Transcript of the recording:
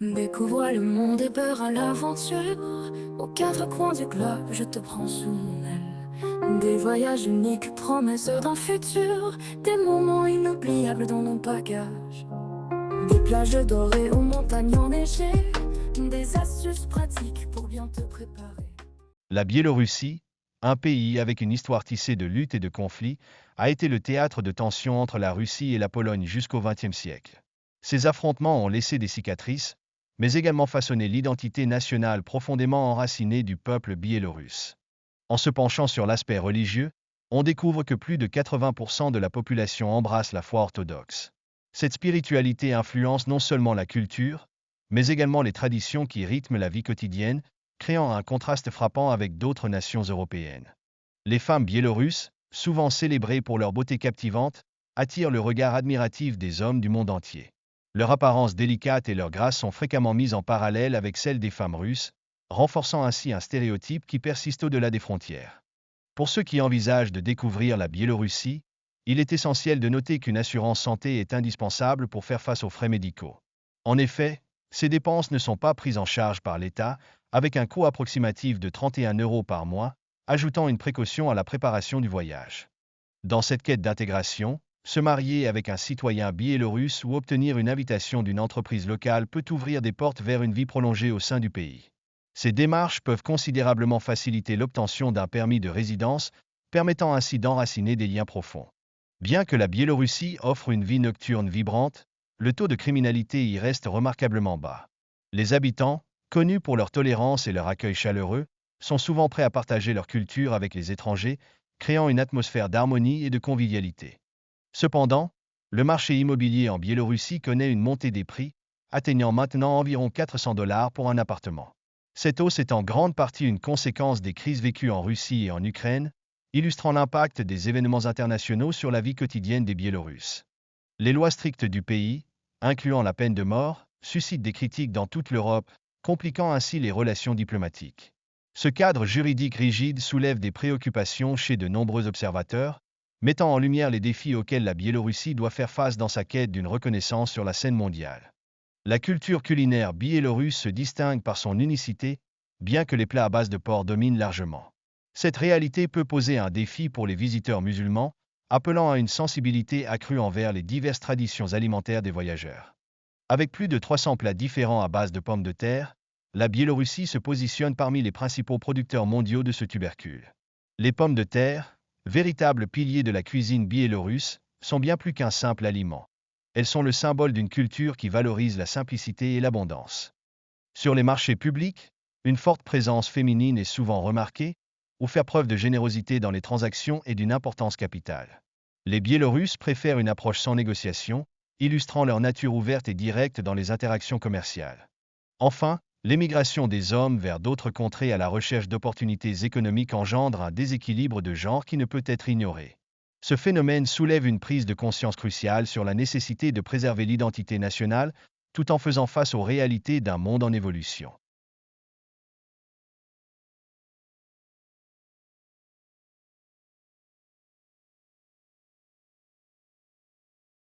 Découvre le monde et peur à l'aventure. Aux quatre coins du globe, je te prends sous mon aile. Des voyages uniques, promesses d'un futur. Des moments inoubliables dans nos bagages. Des plages dorées aux montagnes enneigées. Des astuces pratiques pour bien te préparer. La Biélorussie, un pays avec une histoire tissée de luttes et de conflits, a été le théâtre de tensions entre la Russie et la Pologne jusqu'au XXe siècle. Ces affrontements ont laissé des cicatrices, mais également façonné l'identité nationale profondément enracinée du peuple biélorusse. En se penchant sur l'aspect religieux, on découvre que plus de 80% de la population embrasse la foi orthodoxe. Cette spiritualité influence non seulement la culture, mais également les traditions qui rythment la vie quotidienne, créant un contraste frappant avec d'autres nations européennes. Les femmes biélorusses, souvent célébrées pour leur beauté captivante, attirent le regard admiratif des hommes du monde entier. Leur apparence délicate et leur grâce sont fréquemment mises en parallèle avec celles des femmes russes, renforçant ainsi un stéréotype qui persiste au-delà des frontières. Pour ceux qui envisagent de découvrir la Biélorussie, il est essentiel de noter qu'une assurance santé est indispensable pour faire face aux frais médicaux. En effet, ces dépenses ne sont pas prises en charge par l'État, avec un coût approximatif de 31 € par mois, ajoutant une précaution à la préparation du voyage. Dans cette quête d'intégration, se marier avec un citoyen biélorusse ou obtenir une invitation d'une entreprise locale peut ouvrir des portes vers une vie prolongée au sein du pays. Ces démarches peuvent considérablement faciliter l'obtention d'un permis de résidence, permettant ainsi d'enraciner des liens profonds. Bien que la Biélorussie offre une vie nocturne vibrante, le taux de criminalité y reste remarquablement bas. Les habitants, connus pour leur tolérance et leur accueil chaleureux, sont souvent prêts à partager leur culture avec les étrangers, créant une atmosphère d'harmonie et de convivialité. Cependant, le marché immobilier en Biélorussie connaît une montée des prix, atteignant maintenant environ 400 $ pour un appartement. Cette hausse est en grande partie une conséquence des crises vécues en Russie et en Ukraine, illustrant l'impact des événements internationaux sur la vie quotidienne des Biélorusses. Les lois strictes du pays, incluant la peine de mort, suscitent des critiques dans toute l'Europe, compliquant ainsi les relations diplomatiques. Ce cadre juridique rigide soulève des préoccupations chez de nombreux observateurs, mettant en lumière les défis auxquels la Biélorussie doit faire face dans sa quête d'une reconnaissance sur la scène mondiale. La culture culinaire biélorusse se distingue par son unicité, bien que les plats à base de porc dominent largement. Cette réalité peut poser un défi pour les visiteurs musulmans, appelant à une sensibilité accrue envers les diverses traditions alimentaires des voyageurs. Avec plus de 300 plats différents à base de pommes de terre, la Biélorussie se positionne parmi les principaux producteurs mondiaux de ce tubercule. Les pommes de terre, véritables piliers de la cuisine biélorusse, sont bien plus qu'un simple aliment. Elles sont le symbole d'une culture qui valorise la simplicité et l'abondance. Sur les marchés publics, une forte présence féminine est souvent remarquée, ou faire preuve de générosité dans les transactions est d'une importance capitale. Les Biélorusses préfèrent une approche sans négociation, illustrant leur nature ouverte et directe dans les interactions commerciales. Enfin, l'émigration des hommes vers d'autres contrées à la recherche d'opportunités économiques engendre un déséquilibre de genre qui ne peut être ignoré. Ce phénomène soulève une prise de conscience cruciale sur la nécessité de préserver l'identité nationale, tout en faisant face aux réalités d'un monde en évolution.